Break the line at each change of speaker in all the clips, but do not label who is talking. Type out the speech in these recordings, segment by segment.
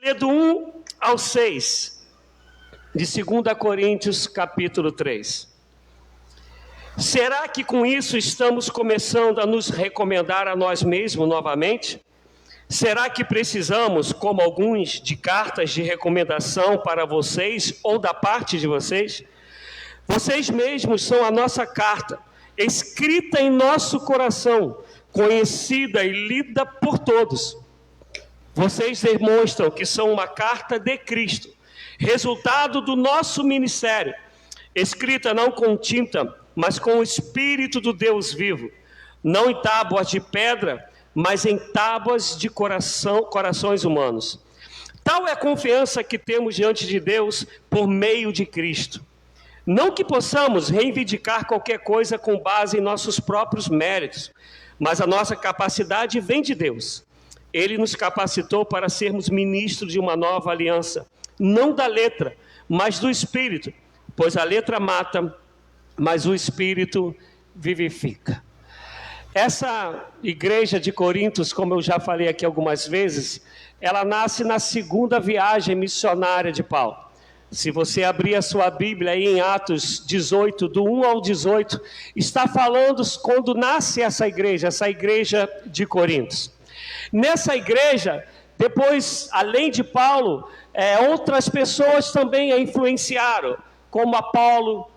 Lê do 1 ao 6, de 2 Coríntios, capítulo 3. Será que com isso estamos começando a nos recomendar a nós mesmos novamente? Será que precisamos, como alguns, de cartas de recomendação para vocês ou da parte de vocês? Vocês mesmos são a nossa carta, escrita em nosso coração, conhecida e lida por todos. Vocês demonstram que são uma carta de Cristo, resultado do nosso ministério, escrita não com tinta, mas com o Espírito do Deus vivo, não em tábuas de pedra, mas em tábuas de corações humanos. Tal é a confiança que temos diante de Deus por meio de Cristo. Não que possamos reivindicar qualquer coisa com base em nossos próprios méritos, mas a nossa capacidade vem de Deus. Ele nos capacitou para sermos ministros de uma nova aliança, não da letra, mas do Espírito, pois a letra mata, mas o Espírito vivifica. Essa igreja de Corintos, como eu já falei aqui algumas vezes, ela nasce na segunda viagem missionária de Paulo. Se você abrir a sua Bíblia aí em Atos 18, do 1 ao 18, está falando quando nasce essa igreja de Corintos. Nessa igreja, depois, além de Paulo, outras pessoas também a influenciaram, como Apolo,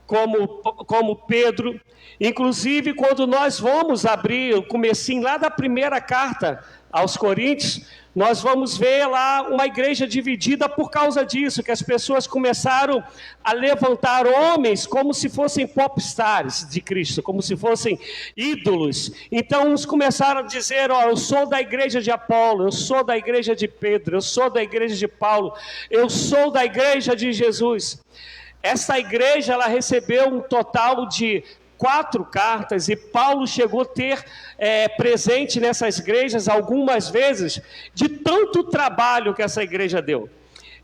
como Pedro. Inclusive, quando nós vamos abrir o comecinho lá da primeira carta aos Coríntios, nós vamos ver lá uma igreja dividida por causa disso, que as pessoas começaram a levantar homens como se fossem popstars de Cristo, como se fossem ídolos. Então uns começaram a dizer, eu sou da igreja de Apolo, eu sou da igreja de Pedro, eu sou da igreja de Paulo, eu sou da igreja de Jesus. Essa igreja, ela recebeu um total de 4 cartas, e Paulo chegou a ter presente nessas igrejas algumas vezes, de tanto trabalho que essa igreja deu.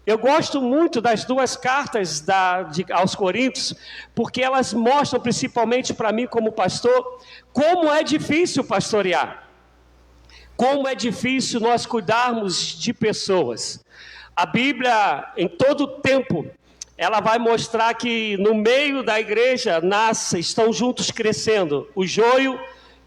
Eu gosto muito das 2 cartas aos Coríntios, porque elas mostram, principalmente para mim como pastor, como é difícil pastorear, como é difícil nós cuidarmos de pessoas. A Bíblia, em todo tempo, ela vai mostrar que no meio da igreja estão juntos crescendo o joio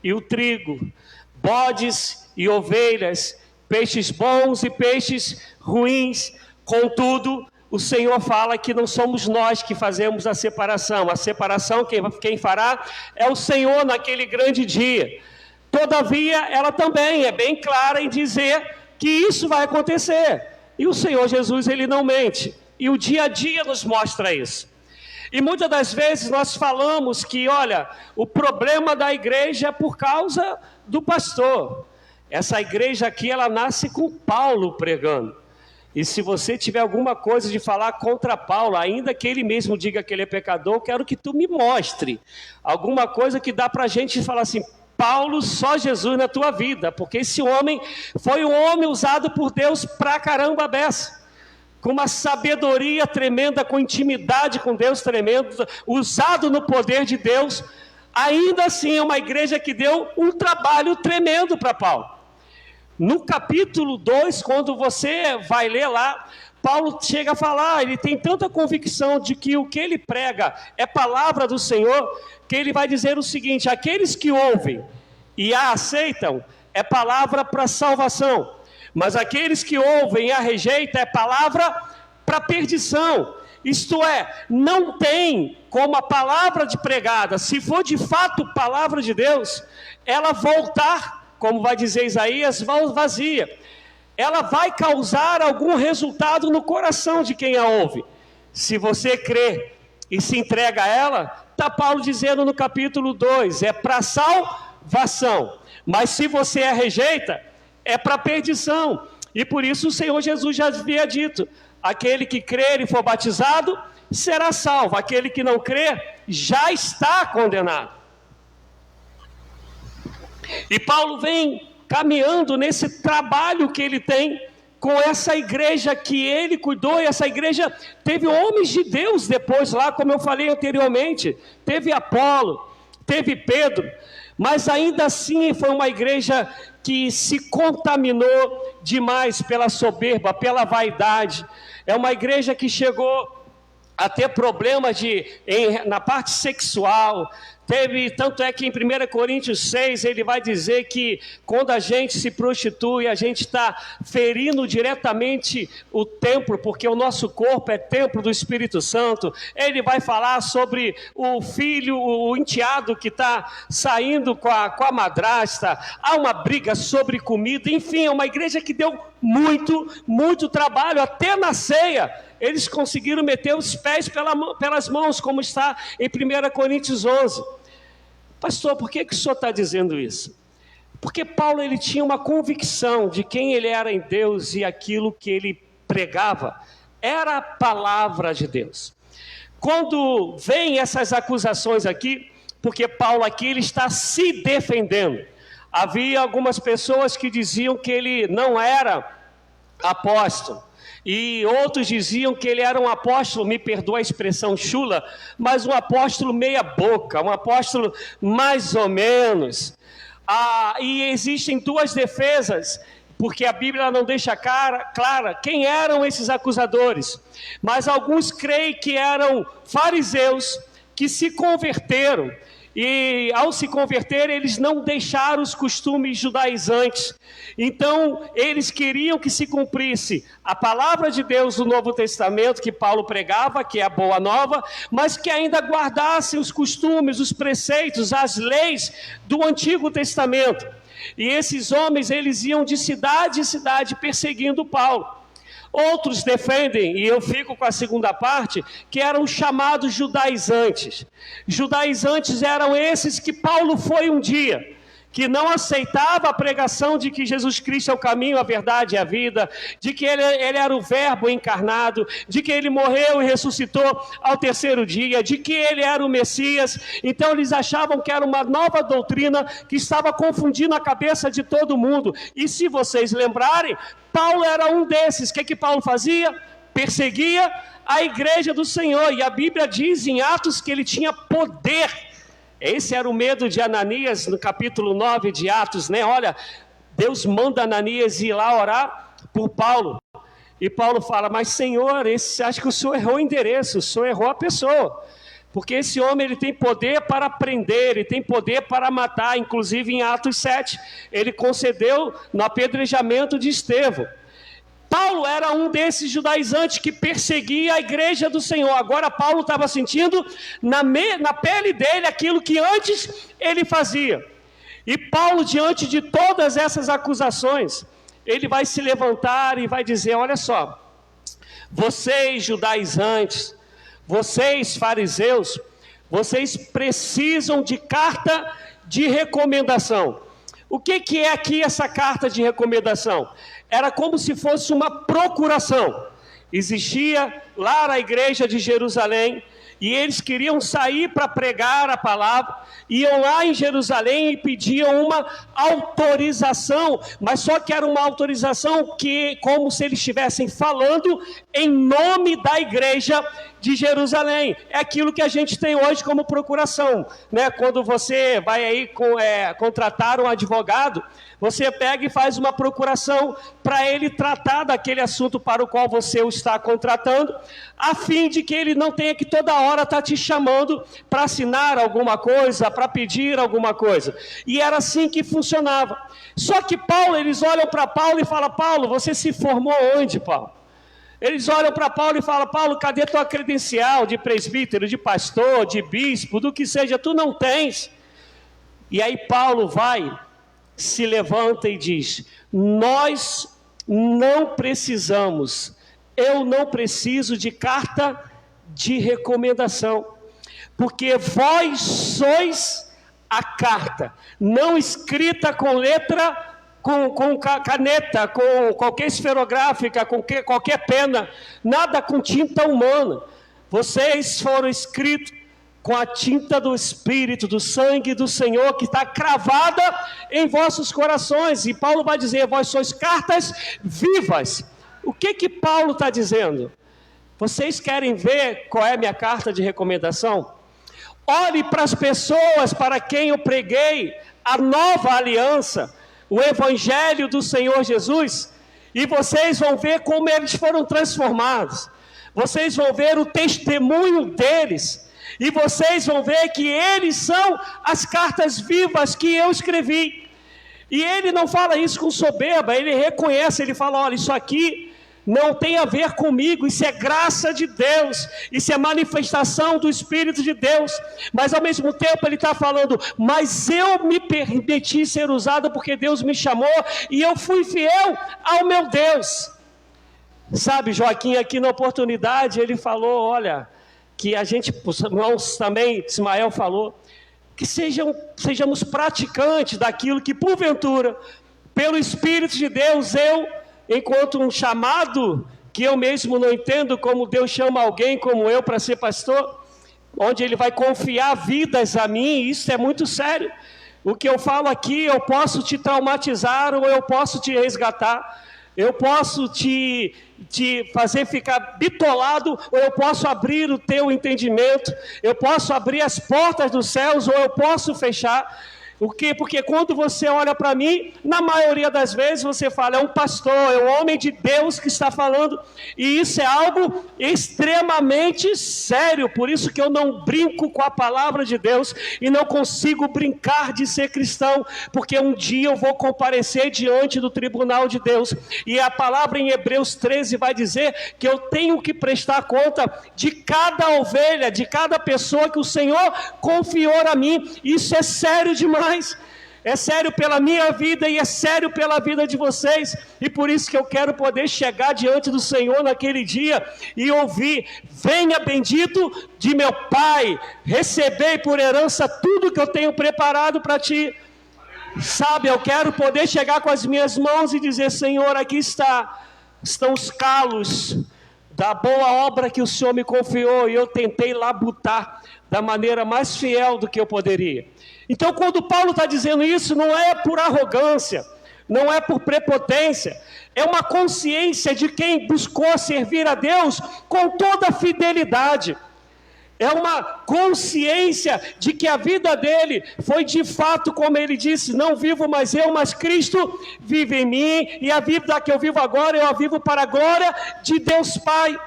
e o trigo, bodes e ovelhas, peixes bons e peixes ruins. Contudo, o Senhor fala que não somos nós que fazemos a separação quem fará é o Senhor naquele grande dia. Todavia, ela também é bem clara em dizer que isso vai acontecer, e o Senhor Jesus, ele não mente. E o dia a dia nos mostra isso. E muitas das vezes nós falamos que, olha, o problema da igreja é por causa do pastor. Essa igreja aqui, ela nasce com Paulo pregando. E se você tiver alguma coisa de falar contra Paulo, ainda que ele mesmo diga que ele é pecador, quero que tu me mostre alguma coisa que dá para a gente falar assim, Paulo, só Jesus na tua vida, porque esse homem foi um homem usado por Deus pra caramba beça, com uma sabedoria tremenda, com intimidade com Deus tremenda, usado no poder de Deus. Ainda assim é uma igreja que deu um trabalho tremendo para Paulo. No capítulo 2, quando você vai ler lá, Paulo chega a falar, ele tem tanta convicção de que o que ele prega é palavra do Senhor, que ele vai dizer o seguinte, aqueles que ouvem e a aceitam, é palavra para salvação. Mas aqueles que ouvem e a rejeitam é palavra para perdição. Isto é, não tem como a palavra de pregada, se for de fato palavra de Deus, ela voltar, como vai dizer Isaías, vazia. Ela vai causar algum resultado no coração de quem a ouve. Se você crê e se entrega a ela, está Paulo dizendo no capítulo 2, é para salvação. Mas se você a rejeita, é para perdição. E por isso o Senhor Jesus já havia dito, aquele que crer e for batizado, será salvo. Aquele que não crer, já está condenado. E Paulo vem caminhando nesse trabalho que ele tem com essa igreja que ele cuidou, e essa igreja teve homens de Deus depois lá, como eu falei anteriormente, teve Apolo, teve Pedro, mas ainda assim foi uma igreja que se contaminou demais pela soberba, pela vaidade. É uma igreja que chegou a ter problemas na parte sexual. Tanto é que em 1 Coríntios 6, ele vai dizer que quando a gente se prostitui, a gente está ferindo diretamente o templo, porque o nosso corpo é templo do Espírito Santo. Ele vai falar sobre o filho, o enteado que está saindo com a madrasta. Há uma briga sobre comida. Enfim, é uma igreja que deu muito trabalho, até na ceia. Eles conseguiram meter os pés pelas mãos, como está em 1 Coríntios 11. Pastor, por que o senhor está dizendo isso? Porque Paulo ele tinha uma convicção de quem ele era em Deus, e aquilo que ele pregava era a palavra de Deus. Quando vem essas acusações aqui, porque Paulo aqui ele está se defendendo. Havia algumas pessoas que diziam que ele não era apóstolo, e outros diziam que ele era um apóstolo, me perdoa a expressão chula, mas um apóstolo meia boca, um apóstolo mais ou menos. E existem duas defesas, porque a Bíblia não deixa clara quem eram esses acusadores, mas alguns creem que eram fariseus que se converteram, e ao se converter eles não deixaram os costumes judaizantes. Então eles queriam que se cumprisse a palavra de Deus do Novo Testamento que Paulo pregava, que é a boa nova, mas que ainda guardassem os costumes, os preceitos, as leis do Antigo Testamento. E esses homens eles iam de cidade em cidade perseguindo Paulo. Outros defendem, e eu fico com a segunda parte, que eram os chamados judaizantes. Judaizantes eram esses que Paulo foi um dia, que não aceitava a pregação de que Jesus Cristo é o caminho, a verdade e a vida, de que ele era o verbo encarnado, de que ele morreu e ressuscitou ao terceiro dia, de que ele era o Messias. Então eles achavam que era uma nova doutrina que estava confundindo a cabeça de todo mundo. E se vocês lembrarem, Paulo era um desses. O que Paulo fazia? Perseguia a igreja do Senhor, e a Bíblia diz em Atos que ele tinha poder. Esse era o medo de Ananias no capítulo 9 de Atos, né? Olha, Deus manda Ananias ir lá orar por Paulo. E Paulo fala, mas Senhor, acho que o Senhor errou o endereço, o Senhor errou a pessoa. Porque esse homem ele tem poder para prender, ele tem poder para matar. Inclusive em Atos 7, ele concedeu no apedrejamento de Estevão. Paulo era um desses judaizantes que perseguia a igreja do Senhor. Agora Paulo estava sentindo na pele dele aquilo que antes ele fazia. E Paulo, diante de todas essas acusações, ele vai se levantar e vai dizer, olha só, vocês judaizantes, vocês fariseus, vocês precisam de carta de recomendação. O que é aqui essa carta de recomendação? Era como se fosse uma procuração. Existia lá na igreja de Jerusalém, e eles queriam sair para pregar a palavra, iam lá em Jerusalém e pediam uma autorização, mas só que era uma autorização que, como se eles estivessem falando em nome da igreja de Jerusalém. É aquilo que a gente tem hoje como procuração, né? Quando você vai aí contratar um advogado, você pega e faz uma procuração para ele tratar daquele assunto para o qual você o está contratando, a fim de que ele não tenha que toda hora estar te chamando para assinar alguma coisa, para pedir alguma coisa. E era assim que funcionava. Só que Paulo, eles olham para Paulo e falam, Paulo, você se formou onde, Paulo? Eles olham para Paulo e falam, Paulo, cadê tua credencial de presbítero, de pastor, de bispo, do que seja, tu não tens. E aí Paulo vai, se levanta e diz, nós não precisamos, eu não preciso de carta de recomendação, porque vós sois a carta, não escrita com letra, com caneta, com qualquer esferográfica, com qualquer pena, nada com tinta humana. Vocês foram escritos com a tinta do Espírito, do sangue do Senhor, que está cravada em vossos corações. E Paulo vai dizer, vós sois cartas vivas. O que Paulo está dizendo? Vocês querem ver qual é a minha carta de recomendação? Olhe para as pessoas para quem eu preguei a nova aliança, o Evangelho do Senhor Jesus, e vocês vão ver como eles foram transformados. Vocês vão ver o testemunho deles, e vocês vão ver que eles são as cartas vivas que eu escrevi. E ele não fala isso com soberba, ele reconhece, ele fala, olha, isso aqui não tem a ver comigo, isso é graça de Deus, isso é manifestação do Espírito de Deus, mas ao mesmo tempo ele está falando, mas eu me permiti ser usado porque Deus me chamou, e eu fui fiel ao meu Deus. Sabe, Joaquim, aqui na oportunidade, ele falou, olha, que a gente, os irmãos também, Ismael falou, que sejamos praticantes daquilo que porventura, pelo Espírito de Deus, eu, enquanto um chamado, que eu mesmo não entendo como Deus chama alguém como eu para ser pastor, onde Ele vai confiar vidas a mim, isso é muito sério. O que eu falo aqui, eu posso te traumatizar ou eu posso te resgatar, eu posso te fazer ficar bitolado, ou eu posso abrir o teu entendimento, eu posso abrir as portas dos céus, ou eu posso fechar. O quê? Porque quando você olha para mim, na maioria das vezes você fala, é um pastor, é um homem de Deus que está falando, e isso é algo extremamente sério, por isso que eu não brinco com a palavra de Deus, e não consigo brincar de ser cristão, porque um dia eu vou comparecer diante do tribunal de Deus, e a palavra em Hebreus 13 vai dizer que eu tenho que prestar conta de cada ovelha, de cada pessoa que o Senhor confiou a mim. Isso é sério demais. É sério pela minha vida e é sério pela vida de vocês, e por isso que eu quero poder chegar diante do Senhor naquele dia e ouvir, venha bendito de meu Pai, recebei por herança tudo que eu tenho preparado para ti. Sabe, eu quero poder chegar com as minhas mãos e dizer, Senhor, aqui estão os calos da boa obra que o Senhor me confiou, e eu tentei labutar da maneira mais fiel do que eu poderia. Então, quando Paulo está dizendo isso, não é por arrogância, não é por prepotência, é uma consciência de quem buscou servir a Deus com toda a fidelidade. É uma consciência de que a vida dele foi de fato, como ele disse, não vivo mais eu, mas Cristo vive em mim, e a vida que eu vivo agora, eu a vivo para a glória de Deus Pai.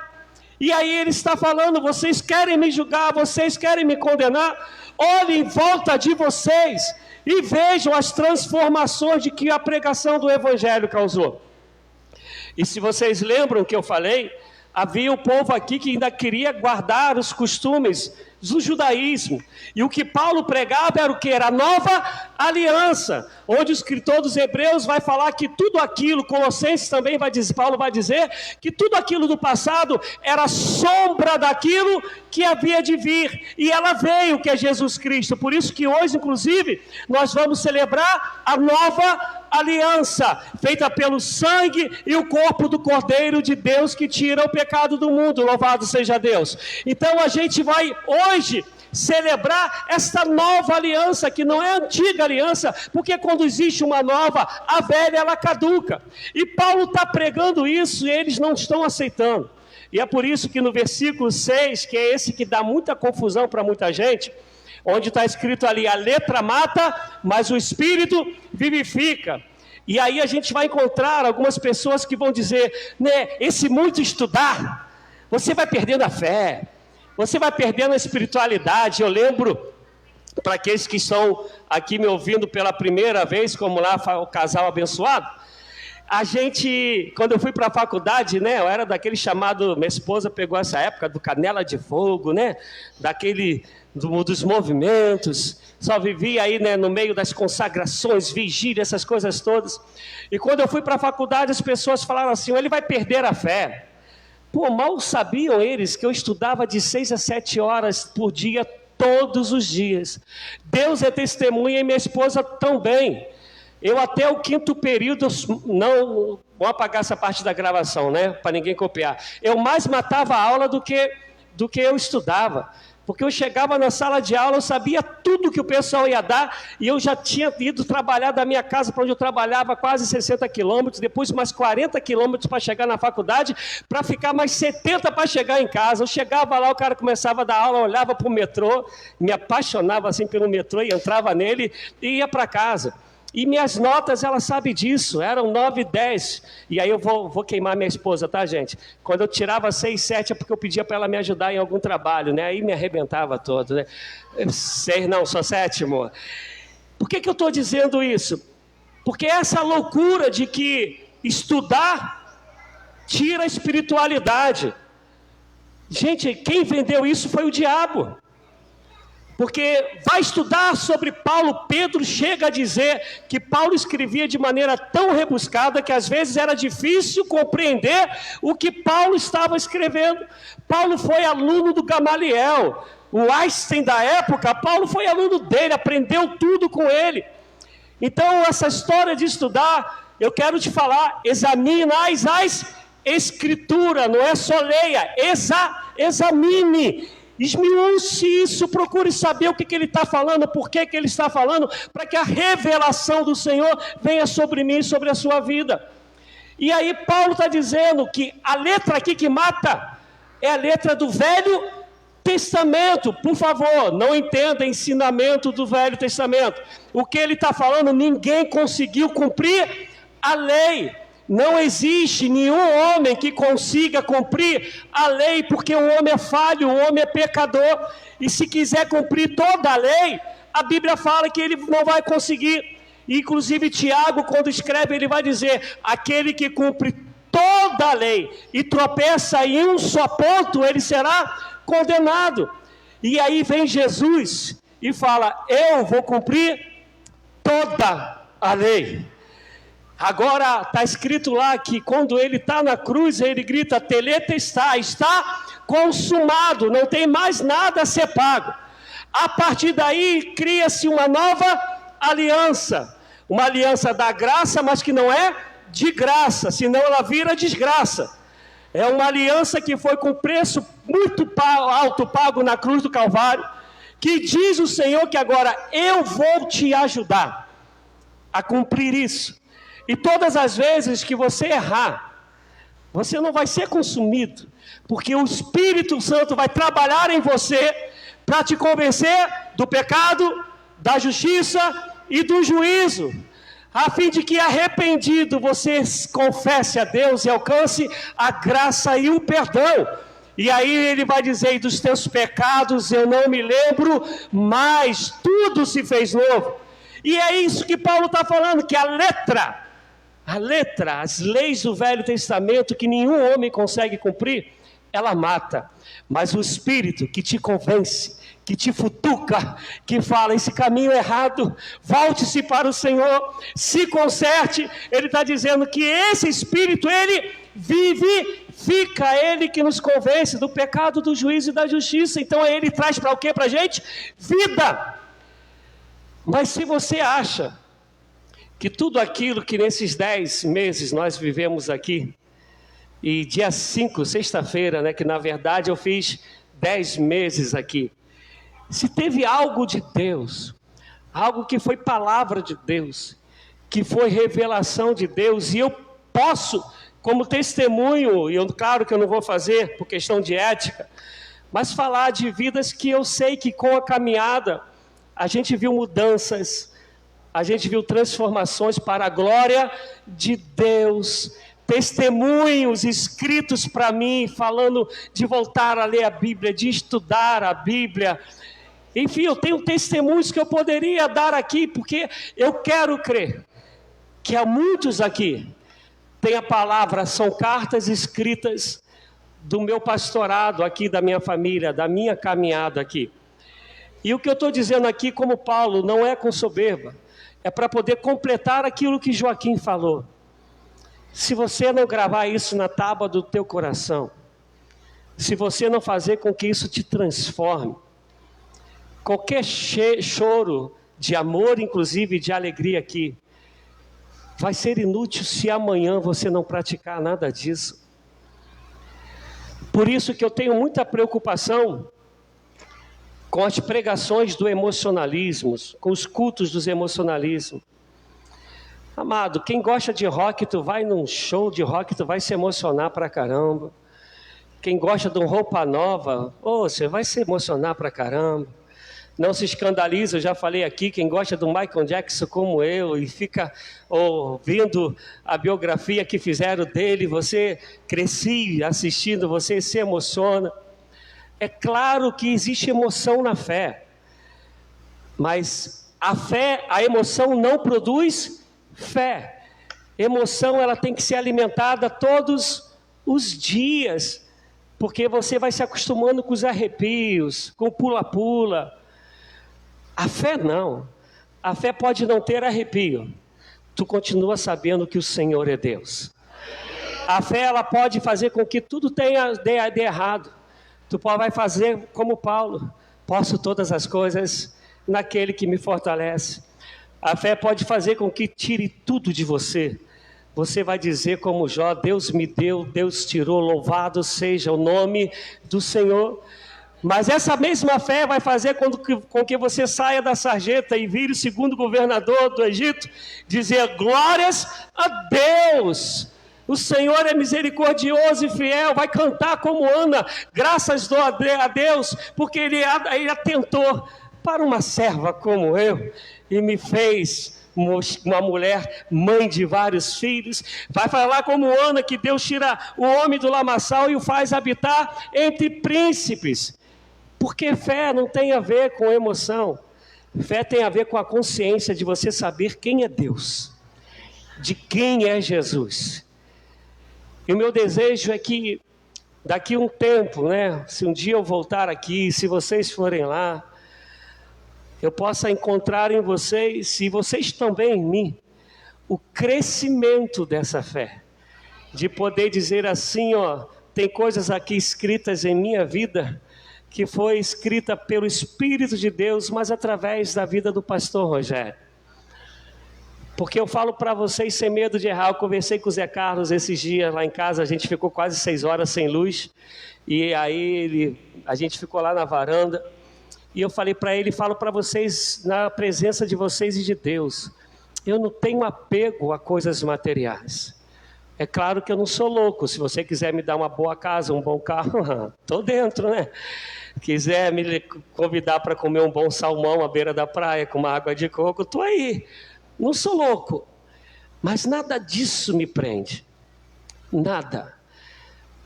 E aí ele está falando, vocês querem me julgar, vocês querem me condenar? Olhem em volta de vocês e vejam as transformações de que a pregação do Evangelho causou. E se vocês lembram que eu falei, havia um povo aqui que ainda queria guardar os costumes do judaísmo. E o que Paulo pregava era o que? Era a nova aliança, onde o escritor dos Hebreus vai falar que tudo aquilo, Colossenses também vai dizer, Paulo vai dizer, que tudo aquilo do passado era sombra daquilo que havia de vir, e ela veio, que é Jesus Cristo. Por isso que hoje, inclusive, nós vamos celebrar a nova aliança, feita pelo sangue e o corpo do Cordeiro de Deus, que tira o pecado do mundo, louvado seja Deus. Então a gente vai hoje celebrar esta nova aliança, que não é a antiga aliança, porque quando existe uma nova, a velha ela caduca, e Paulo está pregando isso e eles não estão aceitando, e é por isso que no versículo 6, que é esse que dá muita confusão para muita gente, onde está escrito ali, a letra mata, mas o Espírito vivifica. E aí a gente vai encontrar algumas pessoas que vão dizer, né, esse muito estudar, você vai perdendo a fé, você vai perdendo a espiritualidade. Eu lembro, para aqueles que estão aqui me ouvindo pela primeira vez, como lá o casal abençoado, a gente, quando eu fui para a faculdade, né, eu era daquele chamado, minha esposa pegou essa época do canela de fogo, né, dos movimentos, só vivia aí, né, no meio das consagrações, vigília, essas coisas todas. E quando eu fui para a faculdade, as pessoas falaram assim, ele vai perder a fé. Pô, mal sabiam eles que eu estudava de 6 a 7 horas por dia, todos os dias. Deus é testemunha, e minha esposa também. Eu até o 5º período, não vou apagar essa parte da gravação, né, para ninguém copiar. Eu mais matava a aula do que eu estudava. porque eu chegava na sala de aula, eu sabia tudo que o pessoal ia dar, e eu já tinha ido trabalhar da minha casa para onde eu trabalhava quase 60 quilômetros, depois mais 40 quilômetros para chegar na faculdade, para ficar mais 70 para chegar em casa. Eu chegava lá, o cara começava a dar aula, olhava para o metrô, me apaixonava assim pelo metrô, e entrava nele e ia para casa. E minhas notas, ela sabe disso, eram 9 e 10. E aí eu vou queimar minha esposa, tá, gente? Quando eu tirava 6, 7 é porque eu pedia para ela me ajudar em algum trabalho, né? Aí me arrebentava todo, né? 6 não, só 7, amor. Por que eu estou dizendo isso? Porque essa loucura de que estudar tira a espiritualidade. Gente, quem vendeu isso foi o diabo. Porque vai estudar sobre Paulo, Pedro chega a dizer que Paulo escrevia de maneira tão rebuscada que às vezes era difícil compreender o que Paulo estava escrevendo. Paulo foi aluno do Gamaliel, o Einstein da época, Paulo foi aluno dele, aprendeu tudo com ele. Então essa história de estudar, eu quero te falar, examinais as escrituras, não é só leia, examine. Esmiúce isso, procure saber o que ele está falando, por que ele está falando, para que a revelação do Senhor venha sobre mim e sobre a sua vida. E aí Paulo está dizendo que a letra aqui que mata é a letra do Velho Testamento. Por favor, não entenda ensinamento do Velho Testamento. O que ele está falando, ninguém conseguiu cumprir a lei. Não existe nenhum homem que consiga cumprir a lei, porque o homem é falho, o homem é pecador, e se quiser cumprir toda a lei, a Bíblia fala que ele não vai conseguir. Inclusive Tiago, quando escreve, ele vai dizer, aquele que cumpre toda a lei e tropeça em um só ponto, ele será condenado. E aí vem Jesus e fala, eu vou cumprir toda a lei. Agora está escrito lá que quando ele está na cruz, ele grita, tetelestai, está consumado, não tem mais nada a ser pago. A partir daí cria-se uma nova aliança, uma aliança da graça, mas que não é de graça, senão ela vira desgraça. É uma aliança que foi com preço muito alto pago na cruz do Calvário, que diz o Senhor que agora eu vou te ajudar a cumprir isso. E todas as vezes que você errar, você não vai ser consumido, porque o Espírito Santo vai trabalhar em você para te convencer do pecado, da justiça e do juízo, a fim de que arrependido você confesse a Deus e alcance a graça e o perdão. E aí ele vai dizer, e dos teus pecados eu não me lembro, mas tudo se fez novo. E é isso que Paulo está falando, que a letra, as leis do Velho Testamento, que nenhum homem consegue cumprir, ela mata. Mas o Espírito que te convence, que te futuca, que fala, esse caminho errado, volte-se para o Senhor, se conserte, ele está dizendo que esse Espírito, ele vivifica, ele que nos convence do pecado, do juízo e da justiça. Então ele traz para o que para a gente? Vida. Mas se você acha que tudo aquilo que nesses 10 meses nós vivemos aqui, e dia 5, sexta-feira, né, que na verdade eu fiz 10 meses aqui, se teve algo de Deus, algo que foi palavra de Deus, que foi revelação de Deus, e eu posso, como testemunho, e claro que eu não vou fazer por questão de ética, mas falar de vidas que eu sei que com a caminhada, a gente viu mudanças, a gente viu transformações para a glória de Deus, testemunhos escritos para mim, falando de voltar a ler a Bíblia, de estudar a Bíblia. Enfim, eu tenho testemunhos que eu poderia dar aqui, porque eu quero crer que há muitos aqui têm a palavra, são cartas escritas do meu pastorado aqui, da minha família, da minha caminhada aqui. E o que eu estou dizendo aqui, como Paulo, não é com soberba, é para poder completar aquilo que Joaquim falou. Se você não gravar isso na tábua do teu coração, se você não fazer com que isso te transforme, qualquer choro de amor, inclusive de alegria aqui, vai ser inútil se amanhã você não praticar nada disso. Por isso que eu tenho muita preocupação com as pregações do emocionalismo, com os cultos dos emocionalismos. Amado, quem gosta de rock, tu vai num show de rock, tu vai se emocionar pra caramba. Quem gosta de uma roupa nova, você vai se emocionar pra caramba. Não se escandaliza, eu já falei aqui, quem gosta do Michael Jackson como eu e fica ouvindo a biografia que fizeram dele, você cresci assistindo, você se emociona. É claro que existe emoção na fé, mas a fé, a emoção não produz fé. Emoção, ela tem que ser alimentada todos os dias, porque você vai se acostumando com os arrepios, com o pula-pula. A fé não. A fé pode não ter arrepio. Tu continua sabendo que o Senhor é Deus. A fé, ela pode fazer com que tudo dê errado. Tu vai fazer como Paulo. Posso todas as coisas naquele que me fortalece. A fé pode fazer com que tire tudo de você. Você vai dizer como Jó, Deus me deu, Deus tirou, louvado seja o nome do Senhor. Mas essa mesma fé vai fazer com que você saia da sarjeta e vire o segundo governador do Egito, dizer glórias a Deus. O Senhor é misericordioso e fiel, vai cantar como Ana, graças a Deus, porque Ele atentou para uma serva como eu e me fez uma mulher, mãe de vários filhos. Vai falar como Ana, que Deus tira o homem do lamaçal e o faz habitar entre príncipes. Porque fé não tem a ver com emoção. Fé tem a ver com a consciência de você saber quem é Deus, de quem é Jesus. E o meu desejo é que daqui a um tempo, se um dia eu voltar aqui, se vocês forem lá, eu possa encontrar em vocês, e vocês também em mim, o crescimento dessa fé. De poder dizer assim, tem coisas aqui escritas em minha vida, que foi escrita pelo Espírito de Deus, mas através da vida do pastor Rogério. Porque eu falo para vocês sem medo de errar. Eu conversei com o Zé Carlos esses dias lá em casa, a gente ficou quase 6 horas sem luz, e aí a gente ficou lá na varanda, e eu falei para ele, falo para vocês, na presença de vocês e de Deus, eu não tenho apego a coisas materiais. É claro que eu não sou louco. Se você quiser me dar uma boa casa, um bom carro, estou dentro, Quiser me convidar para comer um bom salmão à beira da praia com uma água de coco, estou aí. Não sou louco. Mas nada disso me prende. Nada.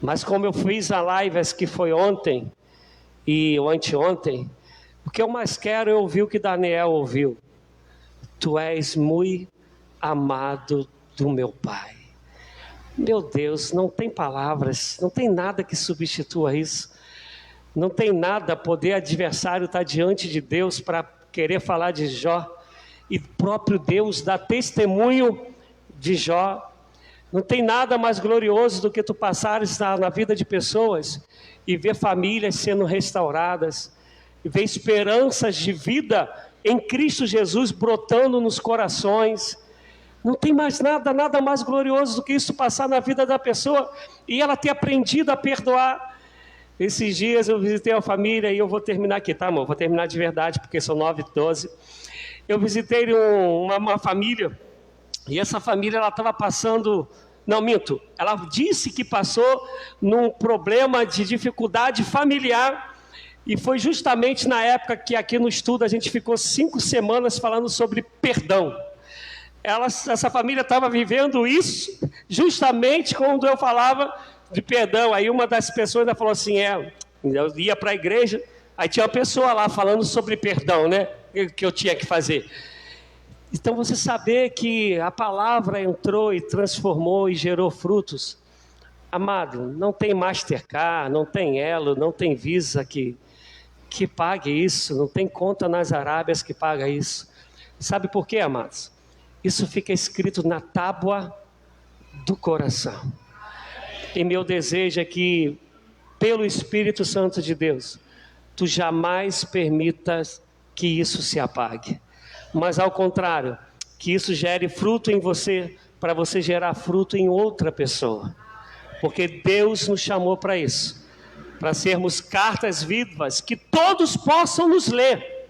Mas como eu fiz a live que foi ontem e anteontem, o que eu mais quero é ouvir o que Daniel ouviu. Tu és muito amado do meu Pai. Meu Deus, não tem palavras, não tem nada que substitua isso. Não tem nada, poder adversário estar diante de Deus para querer falar de Jó. E próprio Deus dá testemunho de Jó. Não tem nada mais glorioso do que tu passares na vida de pessoas e ver famílias sendo restauradas, e ver esperanças de vida em Cristo Jesus brotando nos corações. Não tem mais nada mais glorioso do que isso, passar na vida da pessoa e ela ter aprendido a perdoar. Esses dias eu visitei uma família, e eu vou terminar aqui, tá, amor? Vou terminar de verdade, porque são 9h12. Eu visitei uma família, e essa família, ela estava passando... Não, minto. Ela disse que passou num problema de dificuldade familiar, e foi justamente na época que aqui no estudo a gente ficou 5 semanas falando sobre perdão. Essa família estava vivendo isso justamente quando eu falava de perdão. Aí uma das pessoas ainda falou assim, eu ia para a igreja, aí tinha uma pessoa lá falando sobre perdão, que eu tinha que fazer. Então você saber que a palavra entrou e transformou e gerou frutos. Amado, não tem Mastercard, não tem Elo, não tem Visa que pague isso, não tem conta nas Arábias que paga isso. Sabe por quê, amados? Isso fica escrito na tábua do coração. E meu desejo é que, pelo Espírito Santo de Deus, tu jamais permitas que isso se apague. Mas ao contrário, que isso gere fruto em você, para você gerar fruto em outra pessoa. Porque Deus nos chamou para isso. para sermos cartas vivas, que todos possam nos ler.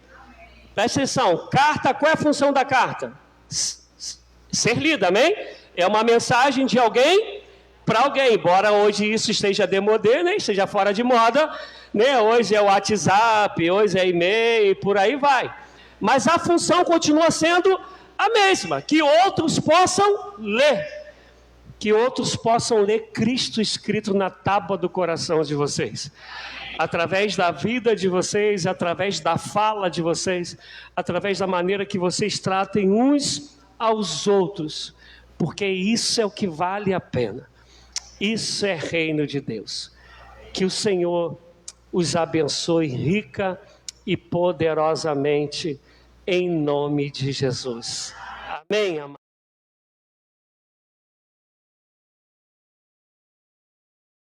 Presta atenção, carta, qual é a função da carta? Ser lida, amém? É uma mensagem de alguém para alguém, embora hoje isso esteja demodé, né? Esteja fora de moda, né? Hoje é o WhatsApp, hoje é e-mail, por aí vai. Mas a função continua sendo a mesma, que outros possam ler. Que outros possam ler Cristo escrito na tábua do coração de vocês. Através da vida de vocês, através da fala de vocês, através da maneira que vocês tratem uns aos outros. Porque isso é o que vale a pena. Isso é reino de Deus. Que o Senhor os abençoe rica e poderosamente, em nome de Jesus. Amém, amados.